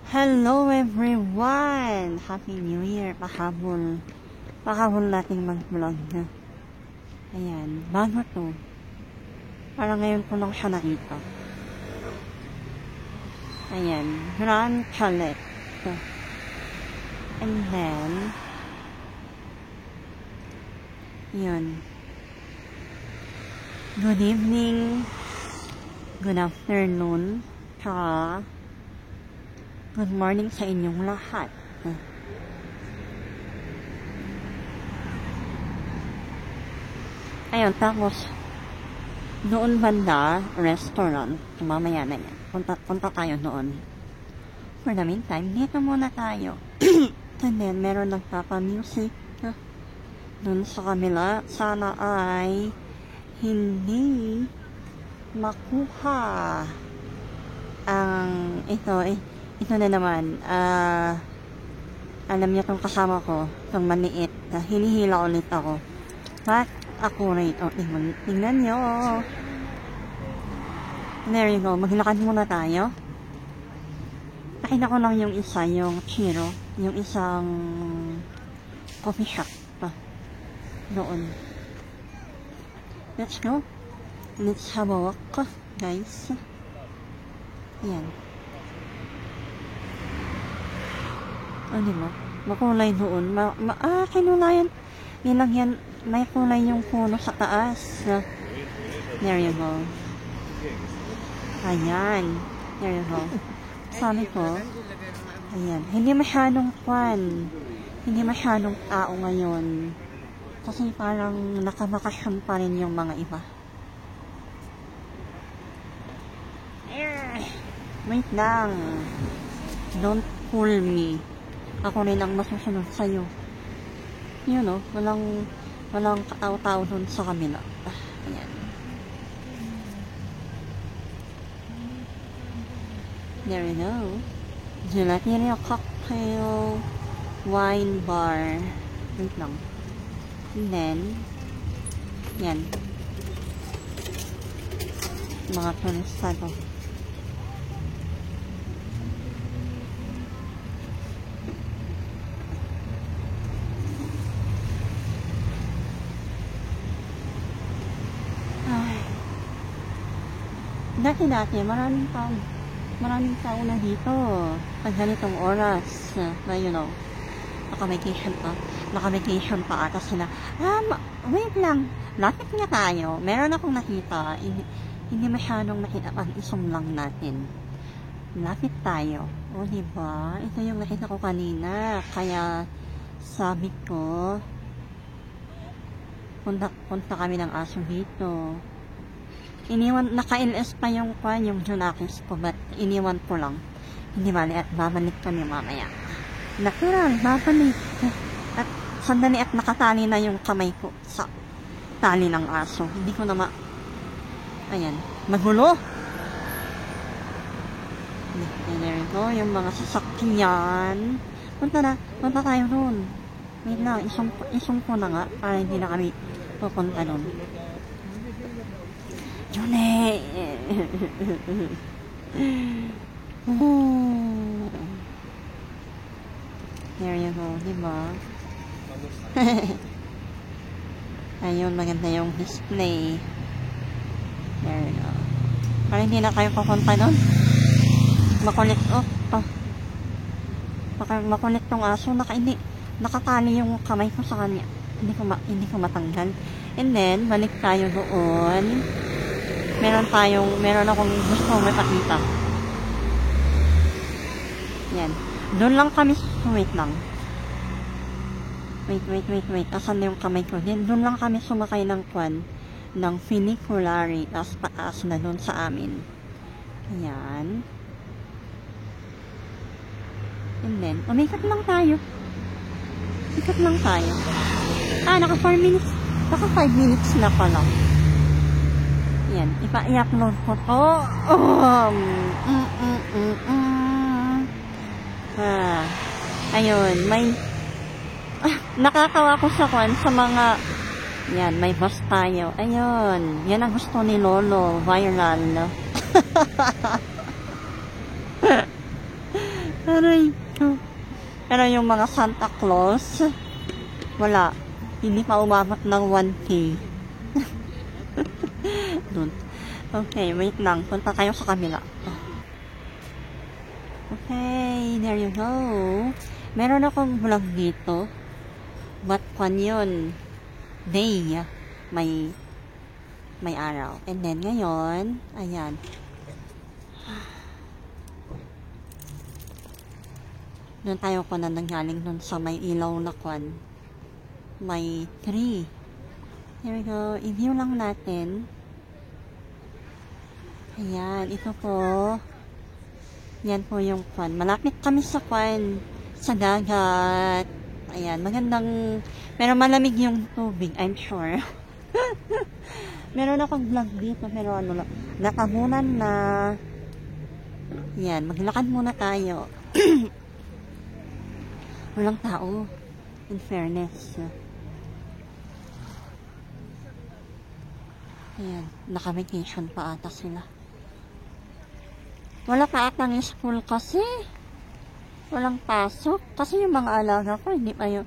Hello everyone! Happy New Year! Pahabol natin mag-vlog na. Ayan, bago to. Parang ngayon ko lang siya nakita. Ayan, Grand Chalet. And then, yun. Good evening, good afternoon, tsaka good morning sa inyong lahat. Ayun, tapos doon banda, restaurant, mamaya na yan. Punta tayo doon. For the meantime, dito muna tayo. And then, meron nagpapa-music doon sa kamila. Sana ay hindi makuha ang ito na naman. Alam niyo itong kasama ko, itong maliit. Hinihila ulit ako. But, ako rito. Tingnan nyo. There you go. Maglakad muna tayo. Nakita ko lang yung isa, yung Chiro. Yung isang coffee shop. Doon. Let's go. Let's have a walk, guys. Ayan. Diba? Makulay doon. Kinulayan. Nilagyan. May kulay yung puno sa taas. There you go. Ayan. There you go. Sabi ko, ayan. Hindi masyadong fun. Hindi masyadong tao ngayon. Kasi parang nakabakasyon pa rin yung mga iba. Wait lang. Don't fool me. Ako rin ang masusunod sa'yo. You know, walang katao-tao dun sa kamila. Ayan. There you go. Gelateria cocktail wine bar. Wait lang. And then, yan. Mga turista to. Dati, maraming tao na dito pag ganitong oras na, you know, naka-vacation pa ata sila. Wait lang, lapit nga tayo. Meron akong nakita, hindi masyadong nakita pag isum lang natin. Lapit tayo. O, diba? Ito yung nakita ko kanina. Kaya, sabi ko, punta kami ng aso dito. Naka-LS pa yung Junakis ko, but iniwan ko lang. Hindi mali at babalik kami mamaya. Natural, babalik. At sandali at nakatali na yung kamay ko sa tali ng aso. Hindi ko na ayan, magulo. There you go, yung mga sasakyan. Punta tayo doon. Wait lang, isong ko na nga, para hindi na kami pupunta doon. Jone! There you go, diba? Ayun, maganda yung display. There you go. Parang hindi na kayo pupunta doon. Makulit, makulit tong aso. Nakatali yung kamay ko sa kanya. Hindi ko matanggal. And then, balik tayo doon. Meron akong gusto mapakita. Yan. Doon lang kami, wait lang. Wait. Asan na yung kamay ko? Doon lang kami sumakay ng funiculary. Tapos pataas na doon sa amin. Ayan. And then, umikat lang tayo. Naka 4 minutes. Naka 5 minutes na pala. Yan, i-upload ko to. Ayun, nakakawa ko sa mga, yan, may bus tayo. Ayun, yan ang gusto ni Lolo, viral. Aray ko. Pero yung mga Santa Claus, wala. Hindi pa umabot ng 1K. Dun. Okay, wait lang. Punta tayo sa kabila. Okay, there you go. Meron akong vlog dito. But kwan yun? Day. May araw. And then ngayon, ayan. Doon tayo ko na nanggaling dun sa may ilaw na kwan. May tree. Here we go. I-view lang natin. Ayan, ito po. Yan po yung kwan. Malapit kami sa kwan. Sa dagat. Ayan, magandang... Pero malamig yung tubig, I'm sure. Meron akong vlog dito, pero ano lang. Nakabunan na. Yan, maglakad muna tayo. Walang tao. In fairness. Ayan, naka-vacation pa ata sila. Wala pa ata ng school kasi. Walang pasok. Kasi yung mga alaga ko, hindi pa yung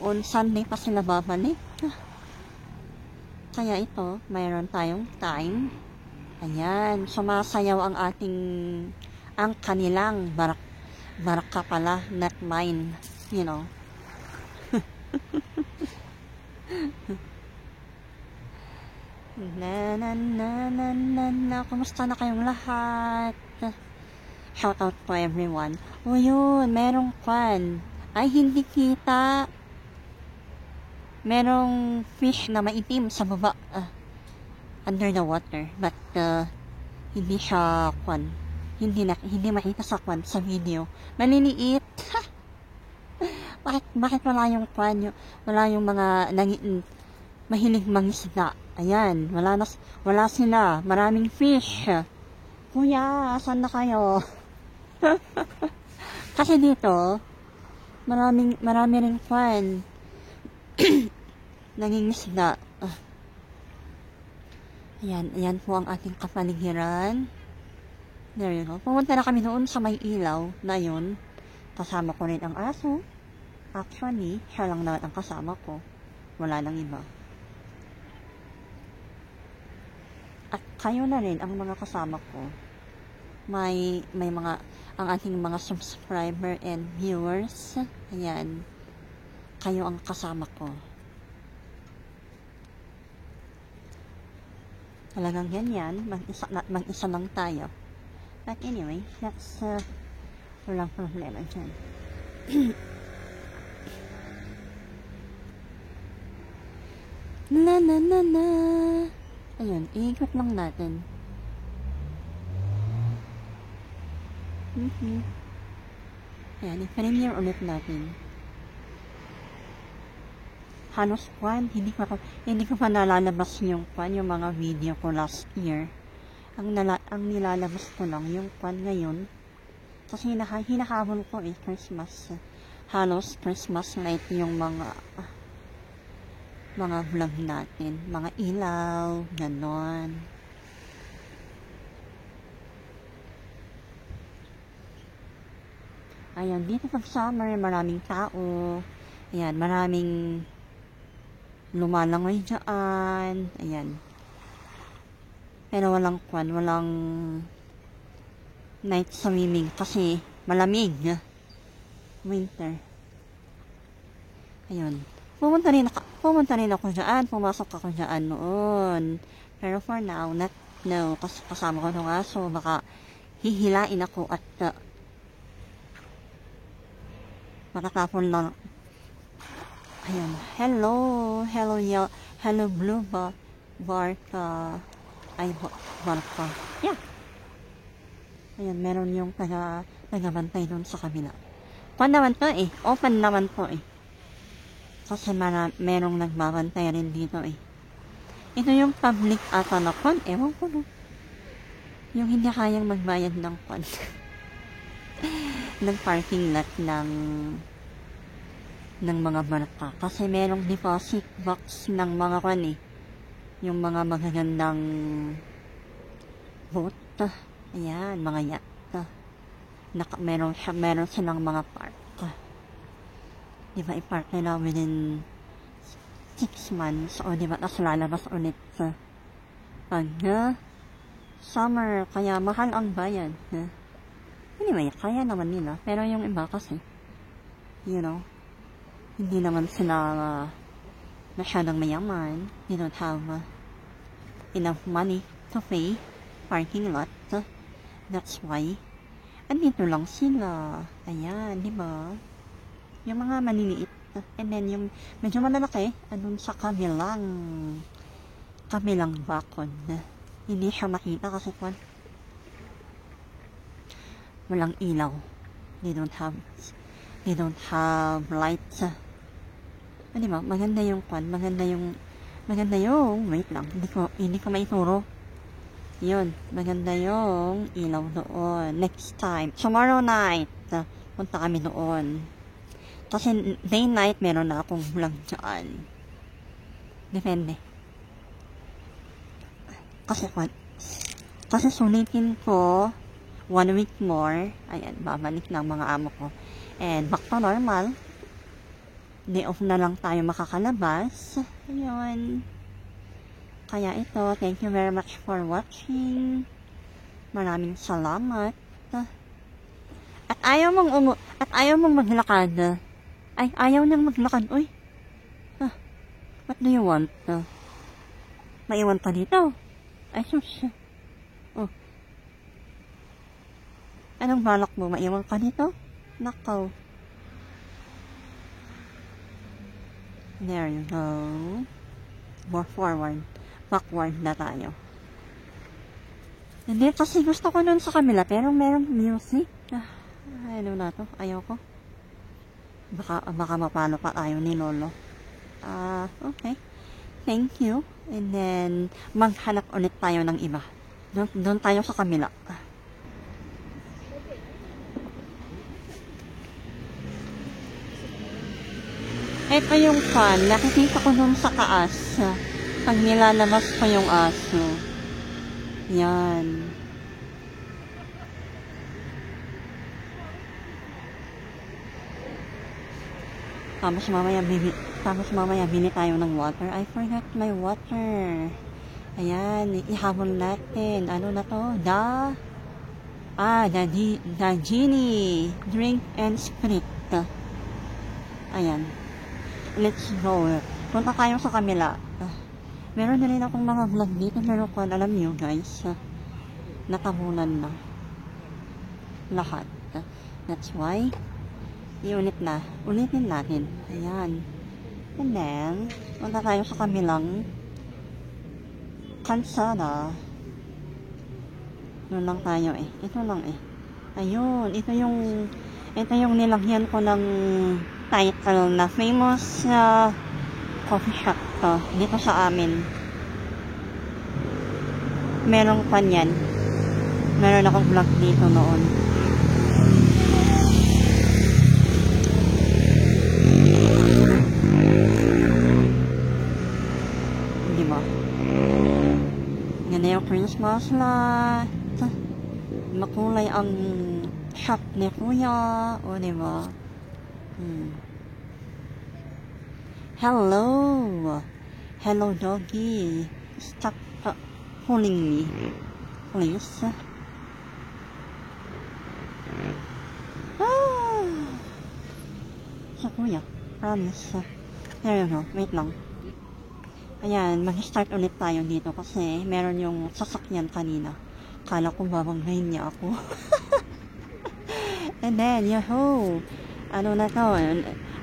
on Sunday pa sila babalik. Kaya ito, mayroon tayong time. Ayan, sumasayaw ang kanilang baraka pala, not mine. You know. Na. Kumusta na kayong lahat? Shout out to everyone. O yun, merong kwan. Ay, hindi kita. Merong fish na maitim sa baba. Under the water. But, hindi siya kwan. Hindi makita sa kwan, sa video. Maliliit. Bakit wala yung kwan? Wala yung mga mahilig mangisda. Ayan, wala sila. Maraming fish. Kuya, saan na kayo? Kasi dito, marami rin kwan. Nangingisda. Ayan po ang ating kapaligiran. There you go. Pumunta na kami doon sa may ilaw na yun. Kasama ko rin ang aso. Actually, siya lang naman ang kasama ko. Wala nang iba. At kayo na rin ang mga kasama ko. May mga, ang ating mga subscriber and viewers. Ayan. Kayo ang kasama ko. Talagang ganyan. Mag-isa lang tayo. But anyway, that's walang problema dyan. Na. Ayun, iikot lang natin. Ayan, i-premiere ulit natin. Halos kwan, hindi ko pa nalalabas yung kwan, yung mga video ko last year. Ang nilalabas ko lang yung kwan ngayon. Kasi hinahabol ko Christmas. Halos Christmas night yung mga vlog natin. Mga ilaw, ganon. Ayan, dito pag summer, maraming tao. Ayan, maraming lumalangoy dyan. Ayan. Pero walang night swimming kasi malamig. Winter. Ayun. Pumunta rin ako dyan. Pumasok ako dyan noon. Pero for now, kasi kasama ko ng aso. Baka hihilain ako at matatapon lang. Ayun. Hello blue barka. Ay, barka. Yeah. Ayan, meron yung tagabantay doon sa kabila. Kung naman to open naman to Kasi merong nagbabantay rin dito Ito yung public ata na kwan. Ewan ko no. Yung hindi kayang magbayad ng kwan. ng parking lot ng mga barka. Kasi merong deposit box ng mga kwan Yung mga magagandang boat. Ayan, mga yacht. meron silang mga park. Diba, i-park nila within 6 months o diba, tapos lalabas ulit sa pag summer, kaya mahal ang bayad. Anyway, kaya naman nila. Pero yung iba kasi, you know, hindi naman sila masyadong mayaman. They don't have enough money to pay parking lot. That's why, andito lang sila. Ayan, diba? Yung mga maliliit. And then yung medyo malalaki, andun sa kabilang bakod. Hindi siya makita kasi walang ilaw. They don't have lights. Diba? Maganda yung wait lang, hindi ko maituro. Yun, maganda yung ilaw doon. Next time, tomorrow night, punta kami doon. Kasi day night, meron na akong vlog dyan. Depende. Kasi sulitin ko 1 week more. Ayan, babalik ng mga amo ko. And back to normal. Day off na lang tayo makakalabas. Ayun. Kaya ito, thank you very much for watching. Maraming salamat. At ayaw mong maglakad. Ay, ayaw nang maglakad. Uy. What do you want? Maiwan pa dito. Ay, sus. Oh. Anong balak mo? Maiwan ka dito? Nakaw. There you go. More forward. Backward na tayo. Hindi, kasi gusto ko nun sa kamila, pero merong music. Ano na to? Ayaw ko. Baka mapano pa tayo ni Lolo. Okay. Thank you. And then, maghanap ulit tayo ng iba. Doon tayo sa kamila. Ito yung fan. Nakikita ko doon sa taas. Pag nilalabas ko yung aso. Yan. Tapos mamaya bili tayo ng water. I forgot my water. Ayan, ihabol natin. Ano na to? The Genie Drink and Spirit. Ayan. Let's go. Punta tayo sa kamila. Meron na rin akong mga vlog dito. Pero kung alam nyo guys, natabunan na. Lahat. That's why, ulitin natin. Ayan. And then, punta tayo sa kamilang kalsada. Doon lang tayo eh. Ito lang eh. Ayun, ito yung nilagyan ko ng title na famous coffee shop to. Dito sa amin. Merong kanyan. Meron akong vlog dito noon. Diba? Ganda yung Christmas light. Makulay ang shop ni Kuya. O, diba? Hello! Hello, doggy. Stop pulling me. Please. Sa Kuya. Promise. There you go. Wait lang. Ayan, mag-start ulit tayo dito kasi meron yung sasakyan kanina. Kala ko babanggayin niya ako. And then, yahoo! Ano na to?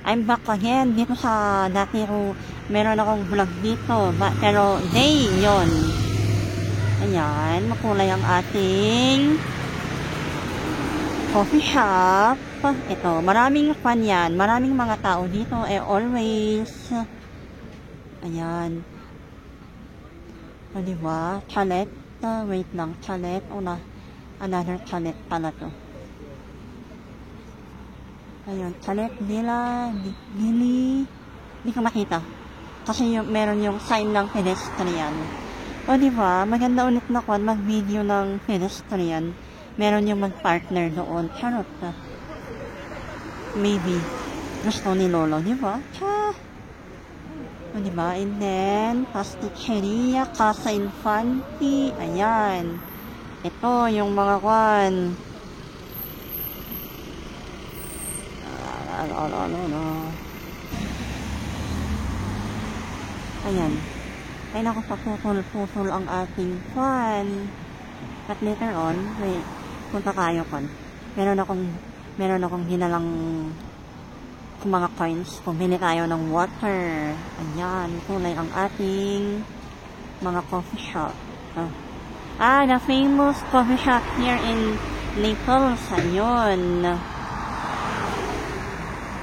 I'm back again dito sa dati ko. Meron akong vlog dito. Pero day yon. Ayan, makulay ang ating coffee shop. Ito, maraming fan yan. Maraming mga tao dito. Always. Ayan. O, diba? Chalet. Wait lang. Chalet. Another chalet pala to. Ayun. Chalet nila. Hindi ko makita. Kasi meron yung sign ng pedestrian. O, diba? Maganda ulit na mag-video ng pedestrian. meron yung mag-partner doon. Charot. Maybe, gusto ni Lolo, di ba? O, di ba? And then, pasticceria, Casa Infante. Ayan. Ito, yung mga kwan. Ayan. Ay, naku, paputol-putol ang ating kwan. At later on, may punta tayo kwan. Meron akong hinalang mga coins. Pumili tayo ng water. Ayan, kulay ang ating mga coffee shop. The famous coffee shop here in Naples. Ayun.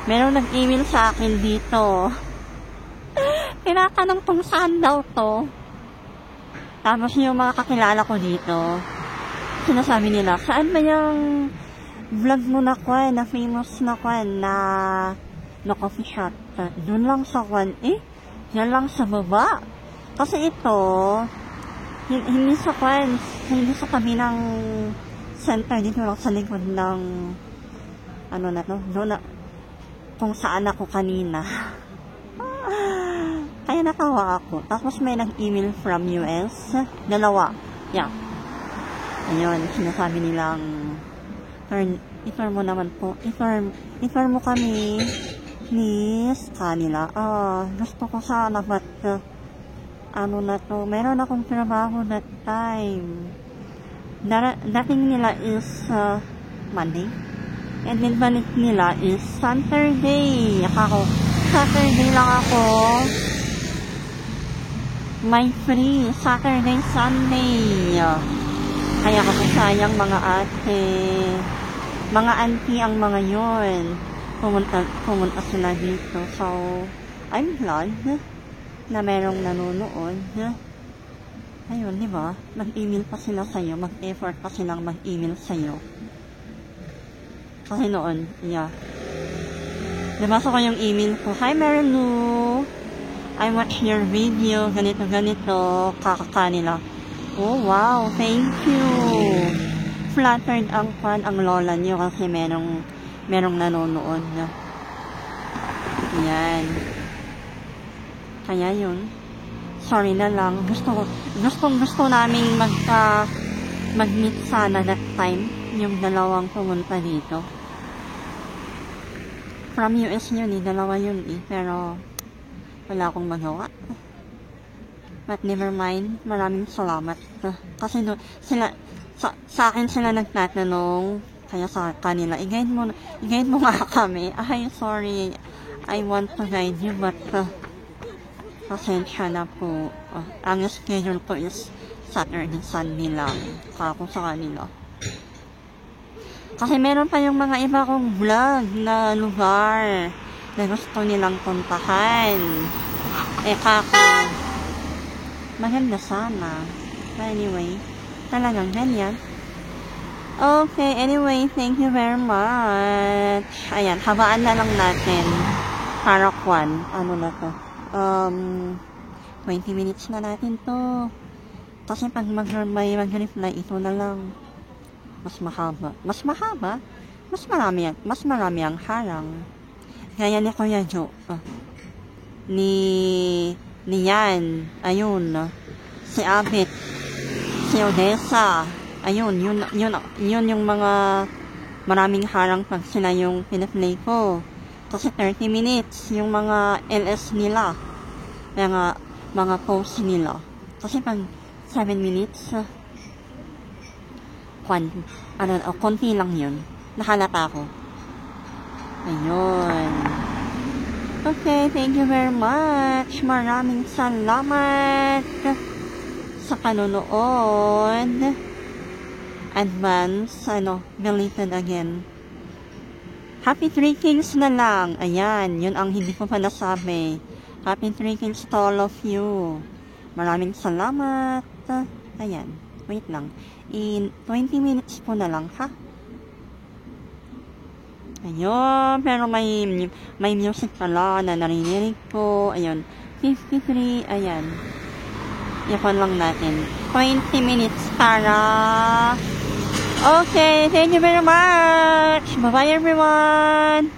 Meron nag-email sa akin dito. Tinatanong kung saan daw to. Tapos yung mga kakilala ko dito, sinasabi nila, saan ba yung vlog mo na kwan, na famous na kwan, na coffee shop? Doon lang sa kwan, yan lang sa baba. Kasi ito, hindi sa kwan, hindi sa tabi ng center, dito lang sa likod ng, doon na, kung saan ako kanina. Kaya natawa ako. Tapos may nag-email from US. Dalawa. Yeah. Ayun, sinasabi nilang, i-firm mo naman po. I-firm mo kami, please. Kanila. Gusto ko sana, but, meron akong trabaho that time. Dating nila is, Monday. And then balik nila is Saturday. Saturday lang ako. May free. Saturday, Sunday. Kaya kasi sayang mga ate. Mga auntie ang mga yon. Pumunta sila dito. So, I'm glad na merong nanonood. Ayun, di ba? Mag-email pa sila sa'yo. Mag-effort pa silang mag-email sa'yo. Kasi noon, yeah. Nabasa ko yung email ko. Hi, Marilu! I watched your video. Ganito. Kakakanila. Oh, wow. Thank you. Flattered ang lola niyo kasi merong nanonood. Yan. Kaya yun. Sorry na lang. Gusto naming mag-meet sana that time. Yung dalawang pumunta dito. From US yun dalawa yun pero wala akong magawa. But never mind, maraming salamat. Kasi sa akin sila nagtatanong, kaya sa kanila, i-guide mo nga kami. Ay, sorry, I want to guide you, but pasensya na po. Ang schedule ko is Saturday, Sunday lang. Kako sa kanila. Kasi meron pa yung mga iba kong vlog na lugar na gusto nilang puntahan. Kako, maganda sana. But anyway, talagang ganyan. Okay, anyway, thank you very much. Ayan, habaan na lang natin. Para kwan, 20 minutes na natin to. Kasi pag may mag-reply, ito na lang. Mas mahaba. Mas marami ang harang. Gaya ni Kuya Jo. Ni Yan. Ayun. Si Abit. Si Odessa. Ayun. Yun yung mga maraming harang pag sila yung pinaplay ko. Kasi 30 minutes yung mga LS nila. Mga posts nila. Kasi pag 7 minutes, konti lang yun. Nakalata ko. Ayun. Okay, thank you very much. Maraming salamat sa panonood. Advance, belated again. Happy 3 Kings na lang. Ayan, yun ang hindi ko pa nasabi. Happy 3 Kings to all of you. Maraming salamat. Ayan, wait lang. In 20 minutes po na lang, ha? Ayun, pero may music pala na narinig ko. Ayun, 53, ayan. Ipan lang natin. 20 minutes para Okay, thank you very much. Bye-bye everyone.